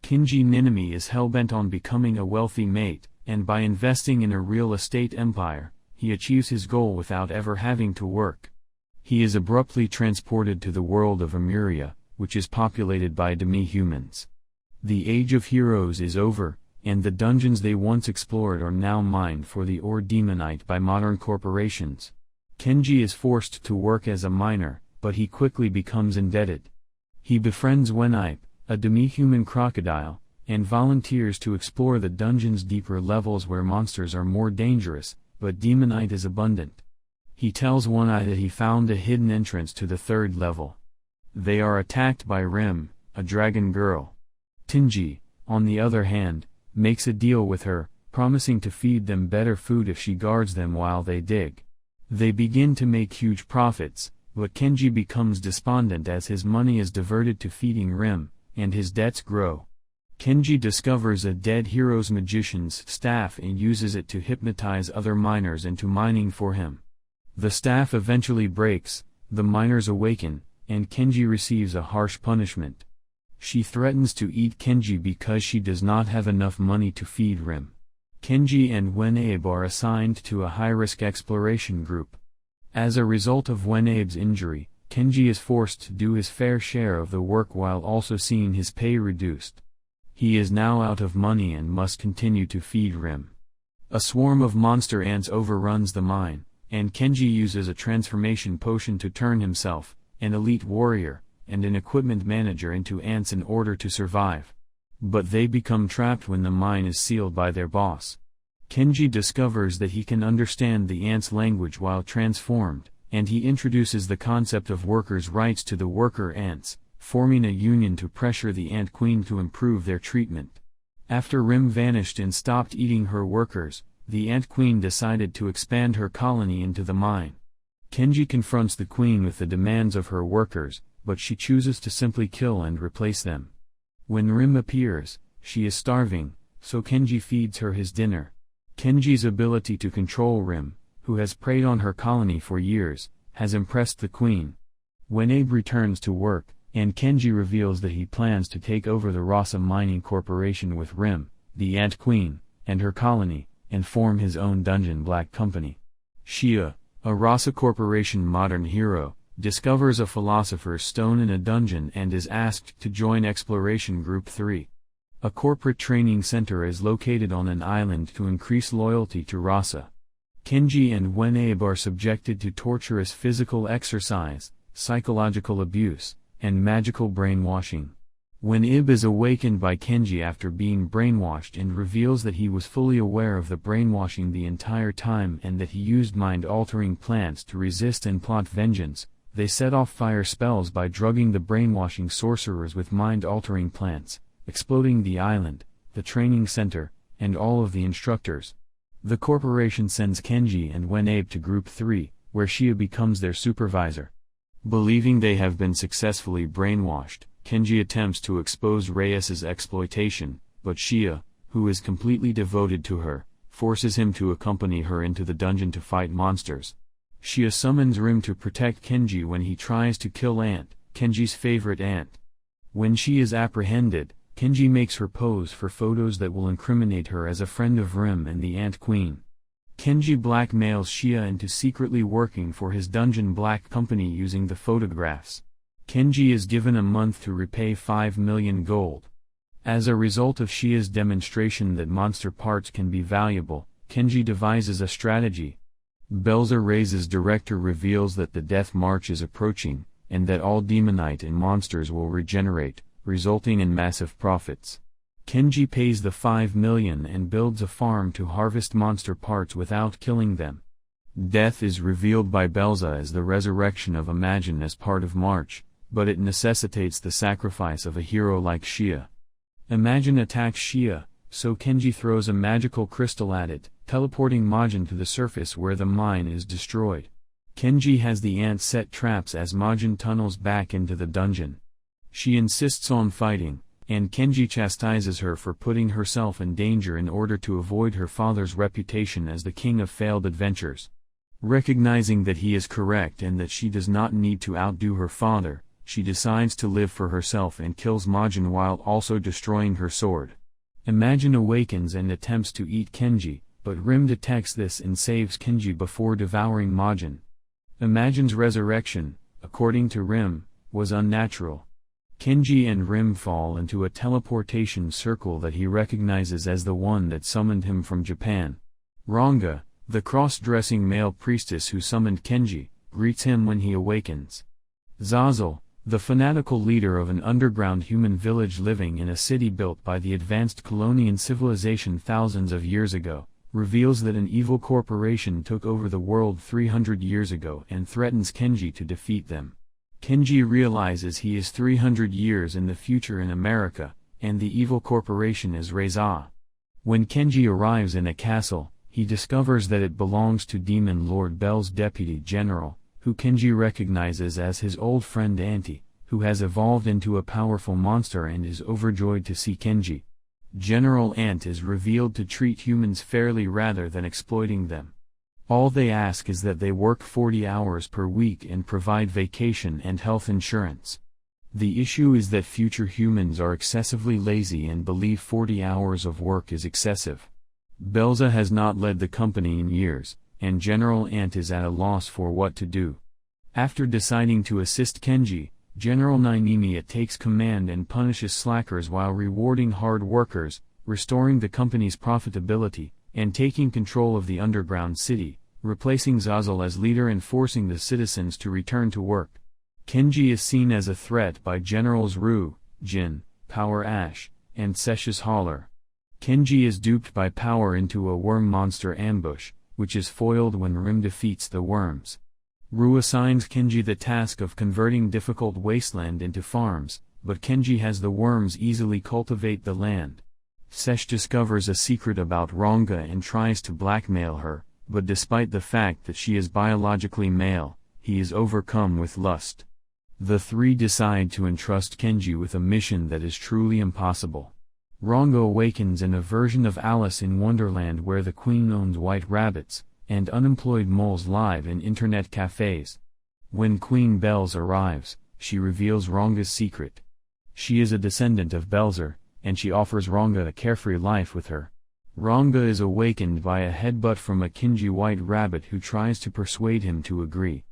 Kinji Ninomiya is hell-bent on becoming a wealthy mate, and by investing in a real estate empire, he achieves his goal without ever having to work. He is abruptly transported to the world of Emuria, which is populated by demi-humans. The age of heroes is over, and the dungeons they once explored are now mined for the ore demonite by modern corporations. Kinji is forced to work as a miner, but he quickly becomes indebted. He befriends Wenaipe, a demi-human crocodile, and volunteers to explore the dungeon's deeper levels where monsters are more dangerous, but demonite is abundant. He tells Wenaipe that he found a hidden entrance to the third level. They are attacked by Rim, a dragon girl. Tinji, on the other hand, makes a deal with her, promising to feed them better food if she guards them while they dig. They begin to make huge profits, but Kinji becomes despondent as his money is diverted to feeding Rim, and his debts grow. Kinji discovers a dead hero's magician's staff and uses it to hypnotize other miners into mining for him. The staff eventually breaks, the miners awaken, and Kinji receives a harsh punishment. She threatens to eat Kinji because she does not have enough money to feed Rim. Kinji and Wenaipe are assigned to a high-risk exploration group. As a result of Wenaipe's injury, Kinji is forced to do his fair share of the work while also seeing his pay reduced. He is now out of money and must continue to feed Rim. A swarm of monster ants overruns the mine, and Kinji uses a transformation potion to turn himself, an elite warrior, and an equipment manager into ants in order to survive. But they become trapped when the mine is sealed by their boss. Kinji discovers that he can understand the ants' language while transformed, and he introduces the concept of workers' rights to the worker ants, forming a union to pressure the ant queen to improve their treatment. After Rim vanished and stopped eating her workers, the ant queen decided to expand her colony into the mine. Kinji confronts the queen with the demands of her workers, but she chooses to simply kill and replace them. When Rim appears, she is starving, so Kinji feeds her his dinner. Kinji's ability to control Rim, who has preyed on her colony for years, has impressed the queen. Wenaipe returns to work, and Kinji reveals that he plans to take over the Rasa Mining Corporation with Rim, the Ant Queen, and her colony, and form his own dungeon black company. Shia, a Rasa Corporation modern hero, discovers a philosopher's stone in a dungeon and is asked to join Exploration Group 3. A corporate training center is located on an island to increase loyalty to Rasa. Kinji and Wenaipe are subjected to torturous physical exercise, psychological abuse, and magical brainwashing. Wenaipe is awakened by Kinji after being brainwashed and reveals that he was fully aware of the brainwashing the entire time and that he used mind-altering plants to resist and plot vengeance. They set off fire spells by drugging the brainwashing sorcerers with mind-altering plants, exploding the island, the training center, and all of the instructors. The corporation sends Kinji and Wenaipe to Group 3, where Shia becomes their supervisor. Believing they have been successfully brainwashed, Kinji attempts to expose Reyes's exploitation, but Shia, who is completely devoted to her, forces him to accompany her into the dungeon to fight monsters. Shia summons Rim to protect Kinji when he tries to kill Ant, Kinji's favorite ant. When she is apprehended, Kinji makes her pose for photos that will incriminate her as a friend of Rim and the Ant Queen. Kinji blackmails Shia into secretly working for his dungeon black company using the photographs. Kinji is given a month to repay 5 million gold. As a result of Shia's demonstration that monster parts can be valuable, Kinji devises a strategy. Belza Reyes's director reveals that the Death March is approaching, and that all demonite and monsters will regenerate, resulting in massive profits. Kinji pays the 5 million and builds a farm to harvest monster parts without killing them. Death is revealed by Belza as the resurrection of Imagine as part of March, but it necessitates the sacrifice of a hero like Shia. Imagine attacks Shia, so Kinji throws a magical crystal at it, teleporting Majin to the surface where the mine is destroyed. Kinji has the ant set traps as Majin tunnels back into the dungeon. She insists on fighting, and Kinji chastises her for putting herself in danger in order to avoid her father's reputation as the king of failed adventures. Recognizing that he is correct and that she does not need to outdo her father, she decides to live for herself and kills Majin while also destroying her sword. Imagine awakens and attempts to eat Kinji, but Rim detects this and saves Kinji before devouring Majin. Imagin's resurrection, according to Rim, was unnatural. Kinji and Rim fall into a teleportation circle that he recognizes as the one that summoned him from Japan. Ranga, the cross-dressing male priestess who summoned Kinji, greets him when he awakens. Zazel, the fanatical leader of an underground human village living in a city built by the advanced Colonian civilization thousands of years ago, reveals that an evil corporation took over the world 300 years ago and threatens Kinji to defeat them. Kinji realizes he is 300 years in the future in America, and the evil corporation is Reza. When Kinji arrives in a castle, he discovers that it belongs to Demon Lord Bell's deputy general, who Kinji recognizes as his old friend Auntie, who has evolved into a powerful monster and is overjoyed to see Kinji. General Ant is revealed to treat humans fairly rather than exploiting them. All they ask is that they work 40 hours per week and provide vacation and health insurance. The issue is that future humans are excessively lazy and believe 40 hours of work is excessive. Belza has not led the company in years, and General Ant is at a loss for what to do. After deciding to assist Kinji, General Ninomiya takes command and punishes slackers while rewarding hard workers, restoring the company's profitability, and taking control of the underground city, replacing Zazel as leader and forcing the citizens to return to work. Kinji is seen as a threat by Generals Ru, Jin, Power Ash, and Sesh's Holler. Kinji is duped by Power into a worm monster ambush, which is foiled when Rim defeats the worms. Ru assigns Kinji the task of converting difficult wasteland into farms, but Kinji has the worms easily cultivate the land. Sesh discovers a secret about Ranga and tries to blackmail her, but despite the fact that she is biologically male, he is overcome with lust. The three decide to entrust Kinji with a mission that is truly impossible. Ranga awakens in a version of Alice in Wonderland where the queen owns white rabbits, and unemployed moles live in internet cafes. When Queen Belz arrives, she reveals Ranga's secret. She is a descendant of Belzer, and she offers Ranga a carefree life with her. Ranga is awakened by a headbutt from a Kinji white rabbit who tries to persuade him to agree.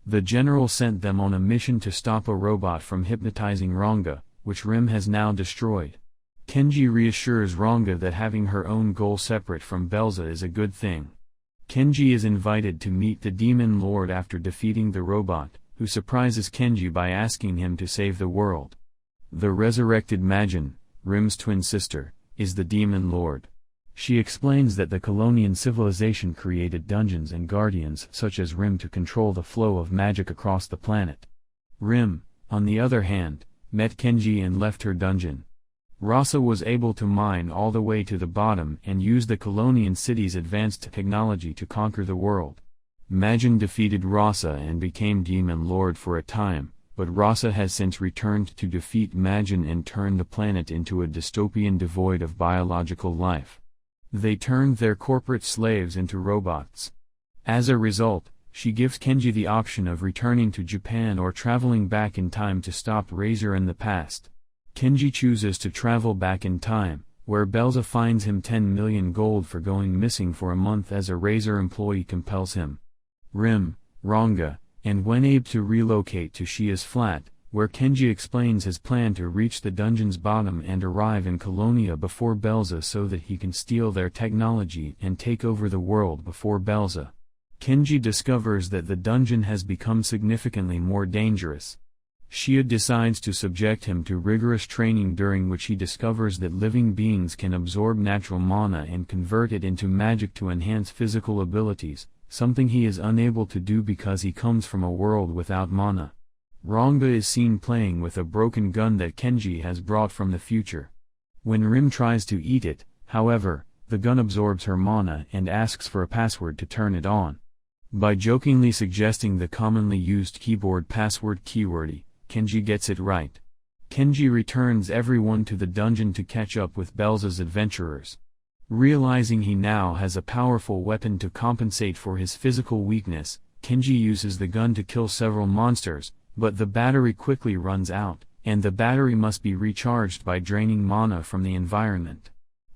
The general sent them on a mission to stop a robot from hypnotizing Ranga, which Rim has now destroyed. Kinji reassures Ranga that having her own goal separate from Belza is a good thing. Kinji is invited to meet the Demon Lord after defeating the robot, who surprises Kinji by asking him to save the world. The resurrected Majin, Rim's twin sister, is the Demon Lord. She explains that the Colonian civilization created dungeons and guardians such as Rim to control the flow of magic across the planet. Rim, on the other hand, met Kinji and left her dungeon. Rasa was able to mine all the way to the bottom and use the Colonian city's advanced technology to conquer the world. Majin defeated Rasa and became Demon Lord for a time, but Rasa has since returned to defeat Majin and turn the planet into a dystopian devoid of biological life. They turned their corporate slaves into robots. As a result, she gives Kinji the option of returning to Japan or traveling back in time to stop Razor in the past. Kinji chooses to travel back in time, where Belza fines him 10 million gold for going missing for a month as a Razor employee compels him. Rim, Ranga, and Wenabe to relocate to Shia's flat, where Kinji explains his plan to reach the dungeon's bottom and arrive in Colonia before Belza so that he can steal their technology and take over the world before Belza. Kinji discovers that the dungeon has become significantly more dangerous. Shia decides to subject him to rigorous training during which he discovers that living beings can absorb natural mana and convert it into magic to enhance physical abilities, something he is unable to do because he comes from a world without mana. Ranga is seen playing with a broken gun that Kinji has brought from the future. When Rim tries to eat it, however, the gun absorbs her mana and asks for a password to turn it on. By jokingly suggesting the commonly used keyboard password keywordy, Kinji gets it right. Kinji returns everyone to the dungeon to catch up with Belza's adventurers. Realizing he now has a powerful weapon to compensate for his physical weakness, Kinji uses the gun to kill several monsters, But the battery quickly runs out, and the battery must be recharged by draining mana from the environment.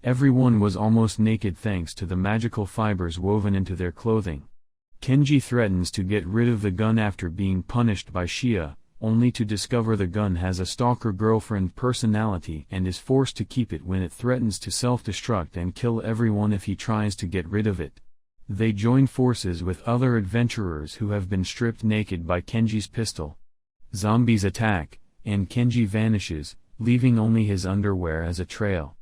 Everyone was almost naked thanks to the magical fibers woven into their clothing. Kinji threatens to get rid of the gun after being punished by Shia, only to discover the gun has a stalker girlfriend personality and is forced to keep it when it threatens to self-destruct and kill everyone if he tries to get rid of it. They join forces with other adventurers who have been stripped naked by Kenji's pistol. Zombies attack, and Kinji vanishes, leaving only his underwear as a trail.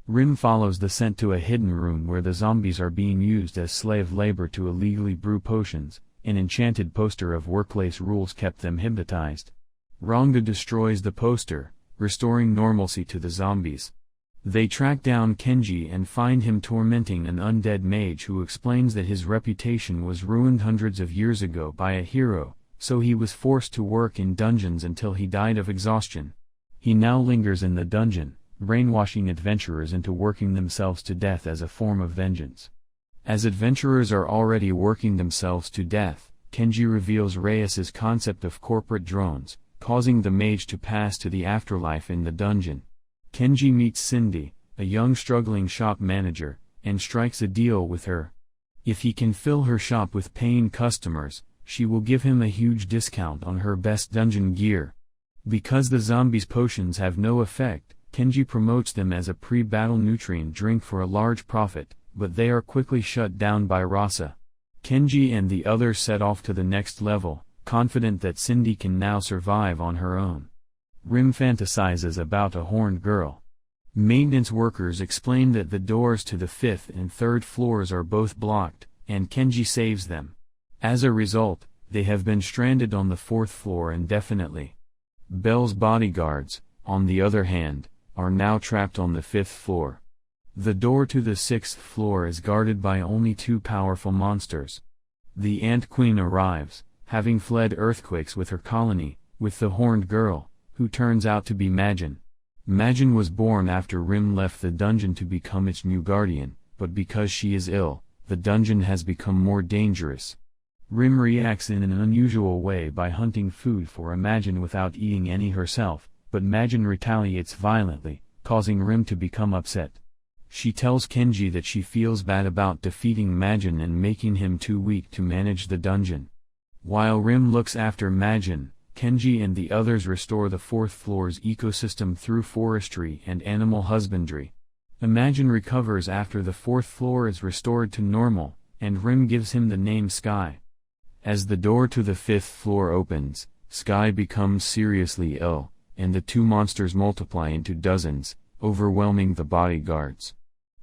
Rim follows the scent to a hidden room where the zombies are being used as slave labor to illegally brew potions. An enchanted poster of workplace rules kept them hypnotized. Ranga destroys the poster, restoring normalcy to the zombies. They track down Kinji and find him tormenting an undead mage who explains that his reputation was ruined hundreds of years ago by a hero, so he was forced to work in dungeons until he died of exhaustion. He now lingers in the dungeon, brainwashing adventurers into working themselves to death as a form of vengeance. As adventurers are already working themselves to death, Kinji reveals Reyes's concept of corporate drones, causing the mage to pass to the afterlife in the dungeon. Kinji meets Cindy, a young struggling shop manager, and strikes a deal with her. If he can fill her shop with paying customers, she will give him a huge discount on her best dungeon gear. Because the zombies' potions have no effect, Kinji promotes them as a pre-battle nutrient drink for a large profit, but they are quickly shut down by Rasa. Kinji and the others set off to the next level, confident that Cindy can now survive on her own. Rim fantasizes about a horned girl. Maintenance workers explain that the doors to the 5th and 3rd floors are both blocked, and Kinji saves them. As a result, they have been stranded on the 4th floor indefinitely. Belle's bodyguards, on the other hand, are now trapped on the 5th floor. The door to the 6th floor is guarded by only 2 powerful monsters. The Ant Queen arrives, having fled earthquakes with her colony, with the horned girl, who turns out to be Majin. Majin was born after Rim left the dungeon to become its new guardian, but because she is ill, the dungeon has become more dangerous. Rim reacts in an unusual way by hunting food for Majin without eating any herself, but Majin retaliates violently, causing Rim to become upset. She tells Kinji that she feels bad about defeating Majin and making him too weak to manage the dungeon. While Rim looks after Majin, Kinji and the others restore the 4th floor's ecosystem through forestry and animal husbandry. Majin recovers after the 4th floor is restored to normal, and Rim gives him the name Sky. As the door to the 5th floor opens, Sky becomes seriously ill, and the 2 monsters multiply into dozens, overwhelming the bodyguards.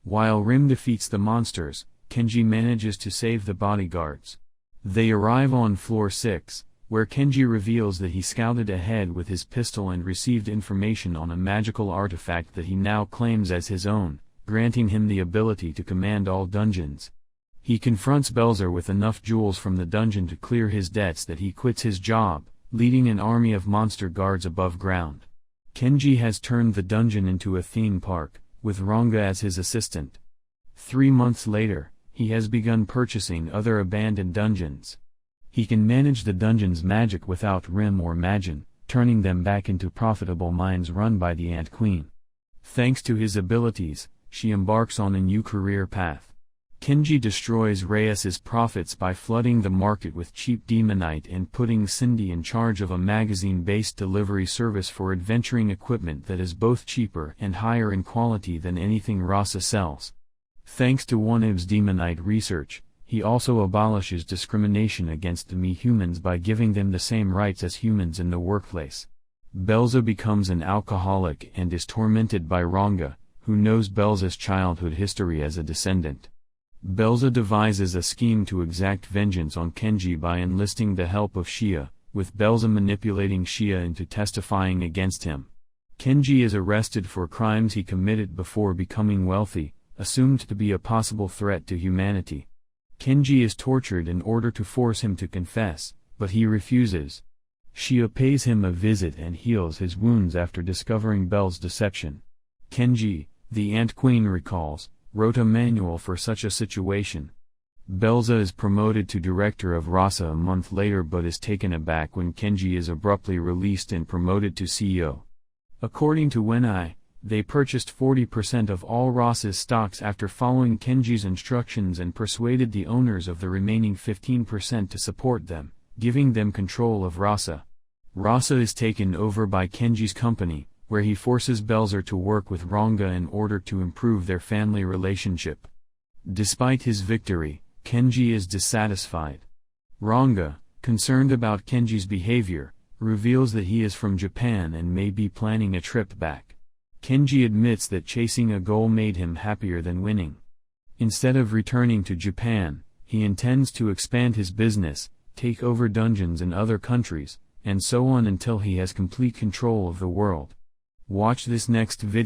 While Rim defeats the monsters, Kinji manages to save the bodyguards. They arrive on floor 6, where Kinji reveals that he scouted ahead with his pistol and received information on a magical artifact that he now claims as his own, granting him the ability to command all dungeons. He confronts Belzer with enough jewels from the dungeon to clear his debts that he quits his job, leading an army of monster guards above ground. Kinji has turned the dungeon into a theme park, with Ranga as his assistant. 3 months later, he has begun purchasing other abandoned dungeons. He can manage the dungeon's magic without Rim or Majin, turning them back into profitable mines run by the Ant Queen. Thanks to his abilities, she embarks on a new career path. Kinji destroys Reyes's profits by flooding the market with cheap demonite and putting Cindy in charge of a magazine-based delivery service for adventuring equipment that is both cheaper and higher in quality than anything Rasa sells. Thanks to Oneib's demonite research, he also abolishes discrimination against demi-humans by giving them the same rights as humans in the workplace. Belza becomes an alcoholic and is tormented by Ranga, who knows Belza's childhood history as a descendant. Belza devises a scheme to exact vengeance on Kinji by enlisting the help of Shia, with Belza manipulating Shia into testifying against him. Kinji is arrested for crimes he committed before becoming wealthy, assumed to be a possible threat to humanity. Kinji is tortured in order to force him to confess, but he refuses. Shia pays him a visit and heals his wounds after discovering Bel's deception. Kinji, the Ant Queen recalls, wrote a manual for such a situation. Belza is promoted to director of Rasa a month later but is taken aback when Kenji is abruptly released and promoted to CEO. According to Wenai, they purchased 40% of all Rasa's stocks after following Kenji's instructions and persuaded the owners of the remaining 15% to support them, giving them control of Rasa. Rasa is taken over by Kenji's company, where he forces Belzer to work with Ranga in order to improve their family relationship. Despite his victory, Kenji is dissatisfied. Ranga, concerned about Kenji's behavior, reveals that he is from Japan and may be planning a trip back. Kenji admits that chasing a goal made him happier than winning. Instead of returning to Japan, he intends to expand his business, take over dungeons in other countries, and so on until he has complete control of the world. Watch this next video.